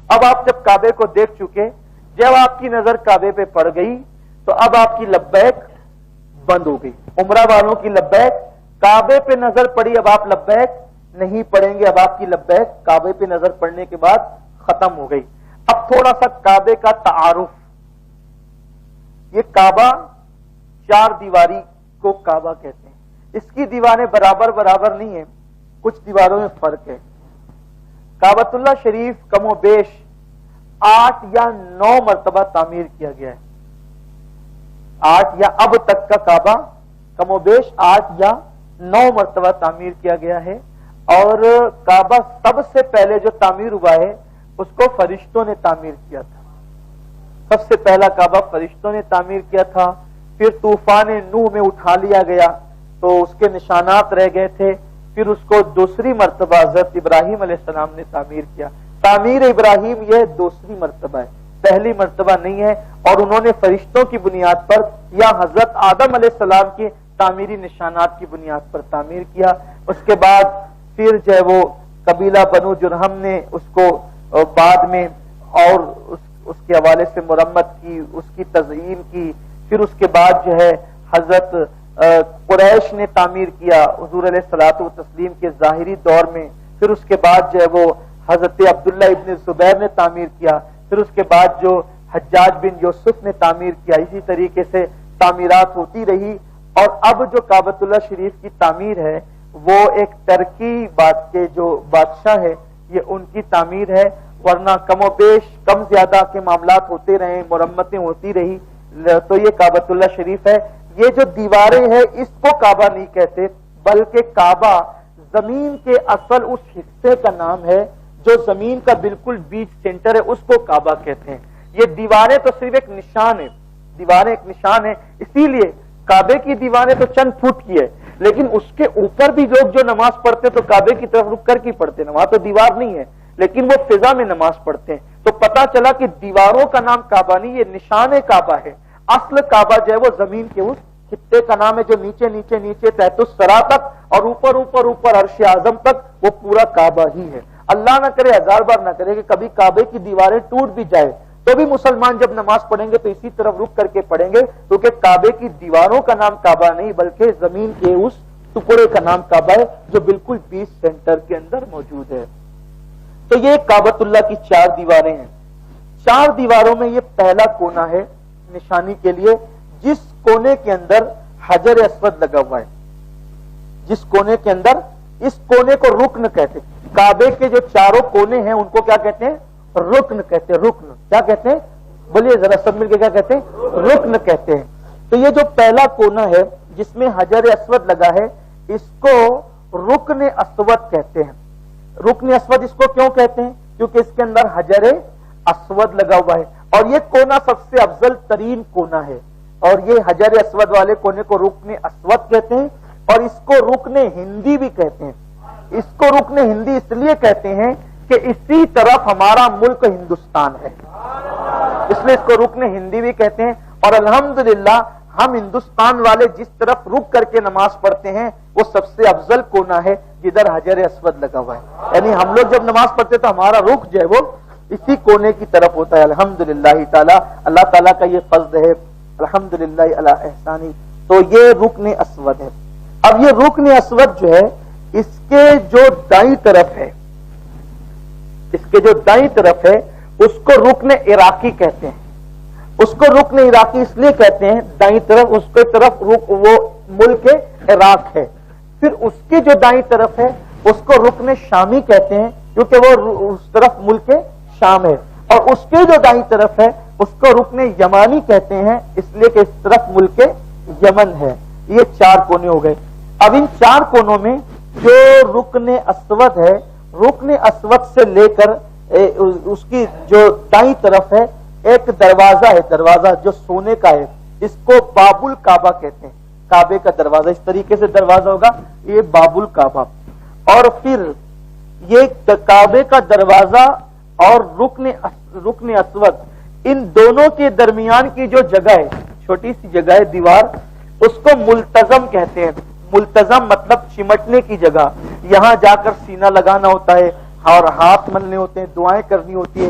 اب آپ جب کعبے کو دیکھ چکے، جب آپ کی نظر کعبے پہ پڑ گئی تو اب آپ کی لبیک بند ہو گئی. عمرہ والوں کی لبیک، کعبے پہ نظر پڑی، اب آپ لبیک نہیں پڑیں گے، اب آپ کی لبیک کعبے پہ نظر پڑنے کے بعد ختم ہو گئی. اب تھوڑا سا کعبے کا تعارف. یہ کعبہ چار دیواری کو کعبہ کہتے ہیں. اس کی دیواریں برابر برابر نہیں ہیں، کچھ دیواروں میں فرق ہے. کعبۃ اللہ شریف کم و بیش 8 یا 9 مرتبہ تعمیر کیا گیا ہے. 8 یا اب تک کا کعبہ کم و بیش 8 یا 9 مرتبہ تعمیر کیا گیا ہے. اور کعبہ سب سے پہلے جو تعمیر ہوا ہے اس کو فرشتوں نے تعمیر کیا تھا. سب سے پہلا کعبہ فرشتوں نے تعمیر کیا تھا. پھر طوفان نوح میں اٹھا لیا گیا تو اس کے نشانات رہ گئے تھے. پھر اس کو دوسری مرتبہ حضرت ابراہیم علیہ السلام نے تعمیر کیا. تعمیر ابراہیم یہ دوسری مرتبہ ہے، پہلی مرتبہ نہیں ہے. اور انہوں نے فرشتوں کی بنیاد پر یا حضرت آدم علیہ السلام کے تعمیری نشانات کی بنیاد پر تعمیر کیا. اس کے بعد پھر جو ہے وہ قبیلہ بنو جرہم نے اس کو بعد میں اور اس کے حوالے سے مرمت کی، اس کی تزئین کی. پھر اس کے بعد جو ہے حضرت قریش نے تعمیر کیا حضور علیہ الصلوۃ والتسلیم کے ظاہری دور میں. پھر اس کے بعد جو ہے وہ حضرت عبداللہ ابن زبیر نے تعمیر کیا. پھر اس کے بعد جو حجاج بن یوسف نے تعمیر کیا. اسی طریقے سے تعمیرات ہوتی رہی. اور اب جو کعبۃ اللہ شریف کی تعمیر ہے وہ ایک ترکی بات کے جو بادشاہ ہے یہ ان کی تعمیر ہے. ورنہ کم و بیش کم زیادہ کے معاملات ہوتے رہے، مرمتیں ہوتی رہی. تو یہ کعبۃ اللہ شریف ہے. یہ جو دیواریں ہیں اس کو کعبہ نہیں کہتے، بلکہ کعبہ زمین کے اصل اس حصے کا نام ہے جو زمین کا بالکل بیچ سینٹر ہے، اس کو کعبہ کہتے ہیں. یہ دیواریں تو صرف ایک نشان ہے، دیواریں ایک نشان ہے. اسی لیے کعبے کی دیواریں تو چند فٹ کی ہے، لیکن اس کے اوپر بھی لوگ جو نماز پڑھتے تو کعبے کی طرف رک کر کی پڑھتے ہیں. وہاں تو دیوار نہیں ہے لیکن وہ فضا میں نماز پڑھتے ہیں. تو پتا چلا کہ دیواروں کا نام کعبہ نہیں، یہ نشان کعبہ ہے. اصل کعبہ جو ہے وہ زمین کے اس خطے کا نام ہے جو نیچے نیچے نیچے تحت الثری تک اور اوپر اوپر اوپر عرش اعظم تک وہ پورا کعبہ ہی ہے. اللہ نہ کرے، 1000 بار نہ کرے کہ کبھی کعبے کی دیواریں ٹوٹ بھی جائے تو بھی مسلمان جب نماز پڑھیں گے تو اسی طرف رک کر کے پڑھیں گے، کیونکہ کعبے کی دیواروں کا نام کعبہ نہیں بلکہ زمین کے اس ٹکڑے کا نام کعبہ ہے جو بالکل بیچ سینٹر کے اندر موجود ہے. تو یہ کعبۃ اللہ کی 4 دیواریں ہیں. 4 دیواروں میں یہ پہلا کونا ہے نشانی کے لیے، جس کونے کے اندر حجر اسود لگا ہوا ہے. جس کونے کے اندر، اس کونے کو رکن کہتے ہیں. کعبے کے جو چاروں کونے ہیں ان کو کیا کہتے ہیں؟ رکن کہتے ہیں. رکن کیا کہتے ہیں؟ بولیے ذرا سب مل کے کیا کہتے ہیں؟ رکن کہتے ہیں. تو یہ جو پہلا کونا ہے جس میں حجر اسود لگا ہے اس کو رکن اسود کہتے ہیں. رکن اسود اس کو کیوں کہتے ہیں؟ کیونکہ اس کے اندر حجر اسود لگا ہوا ہے اور یہ کونا سب سے افضل ترین کونا ہے. اور یہ حجر اسود والے کونے کو رکن اسود کہتے ہیں اور اس کو رکن ہندی بھی کہتے ہیں. اس کو رکن ہندی اس لیے کہتے ہیں کہ اسی طرف ہمارا ملک ہندوستان ہے، اس لیے اس کو رکن ہندی بھی کہتے ہیں. اور الحمدللہ ہم ہندوستان والے جس طرف رک کر کے نماز پڑھتے ہیں وہ سب سے افضل کونا ہے جدھر حجر اسود لگا ہوا ہے. یعنی ہم لوگ جب نماز پڑھتے تو ہمارا رخ جو ہے وہ اسی کونے کی طرف ہوتا ہے. الحمدللہ تعالی، اللہ تعالیٰ کا یہ فضل ہے. الحمدللہ علی احسانی. تو یہ رکن اسود ہے. اب یہ رکن اسود جو ہے اس کے جو دائیں طرف ہے، اس کے جو دائیں طرف ہے اس کو رکن عراقی کہتے ہیں. اس کو رکن عراقی اس لیے کہتے ہیں، دائیں طرف اس کے طرف وہ ملک عراق ہے. پھر اس کی جو دائیں طرف ہے اس کو رکن شامی کہتے ہیں کیونکہ وہ اس طرف ملک شام ہے. اور اس کے جو دائیں طرف ہے اس کو رکن یمانی کہتے ہیں اس لیے کہ اس طرف ملک یمن ہے. یہ 4 کونے ہو گئے. اب ان 4 کونوں میں جو رکن اسود ہے، رکن اسود سے لے کر اس کی جو دائیں طرف ہے ایک دروازہ ہے، دروازہ جو سونے کا ہے، اس کو باب الکعبہ کہتے ہیں. کعبے کا دروازہ اس طریقے سے دروازہ ہوگا، یہ باب الکعبہ. اور پھر یہ کعبے کا دروازہ اور رکن اسود، ان دونوں کے درمیان کی جو جگہ ہے، چھوٹی سی جگہ ہے دیوار، اس کو ملتزم کہتے ہیں. ملتزم مطلب چمٹنے کی جگہ. یہاں جا کر سینہ لگانا ہوتا ہے اور ہاتھ ملنے ہوتے ہیں، دعائیں کرنی ہوتی ہے.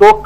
2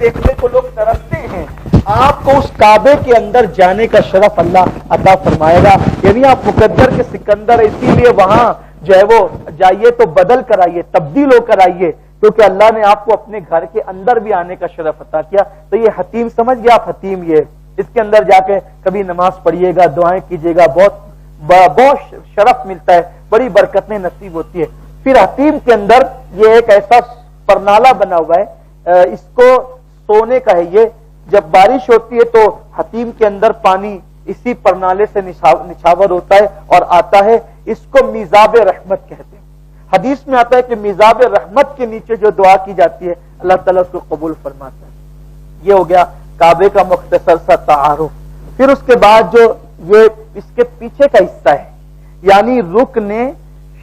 دیکھنے کو لوگ ترستے ہیں، آپ کو اس کعبے کے اندر جانے کا شرف اللہ عطا فرمائے گا۔ یعنی آپ مقدر کے سکندر، اسی لیے وہاں جو ہے وہ جائیے تو بدل کر آئیے، تبدیل ہو کر آئیے، کیونکہ اللہ نے آپ کو اپنے گھر کے اندر بھی آنے کا شرف عطا کیا۔ تو یہ حتیم سمجھ گیا آپ، حتیم یہ اس کے اندر جا کے کبھی نماز پڑھیے گا، دعائیں کیجیے گا، بہت شرف ملتا ہے، بڑی برکتیں نصیب ہوتی ہے۔ پھر حتیم کے اندر یہ ایک ایسا پرنالہ بنا ہوا ہے، اس کو سونے کا ہے، یہ جب بارش ہوتی ہے تو حتیم کے اندر پانی اسی پرنالے سے نچھاور ہوتا ہے اور آتا ہے، اس کو میزاب رحمت کہتے ہیں۔ حدیث میں آتا ہے کہ میزاب رحمت کے نیچے جو دعا کی جاتی ہے اللہ تعالیٰ اس کو قبول فرماتا ہے۔ یہ ہو گیا کعبے کا مختصر سا تعارف۔ پھر اس کے بعد جو یہ اس کے پیچھے کا حصہ ہے، یعنی رکن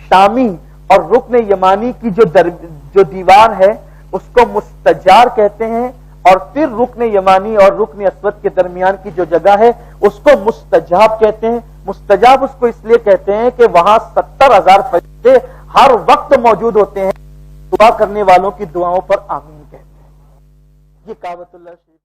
شامی اور رکن یمانی کی جو دیوار ہے اس کو مستجار کہتے ہیں، اور پھر رکن یمانی اور رکن اسود کے درمیان کی جو جگہ ہے اس کو مستجاب کہتے ہیں۔ مستجاب اس کو اس لیے کہتے ہیں کہ وہاں 70,000 فرشتے ہر وقت موجود ہوتے ہیں، دعا کرنے والوں کی دعاؤں پر آمین کہتے ہیں۔ یہ کعبۃ اللہ شریف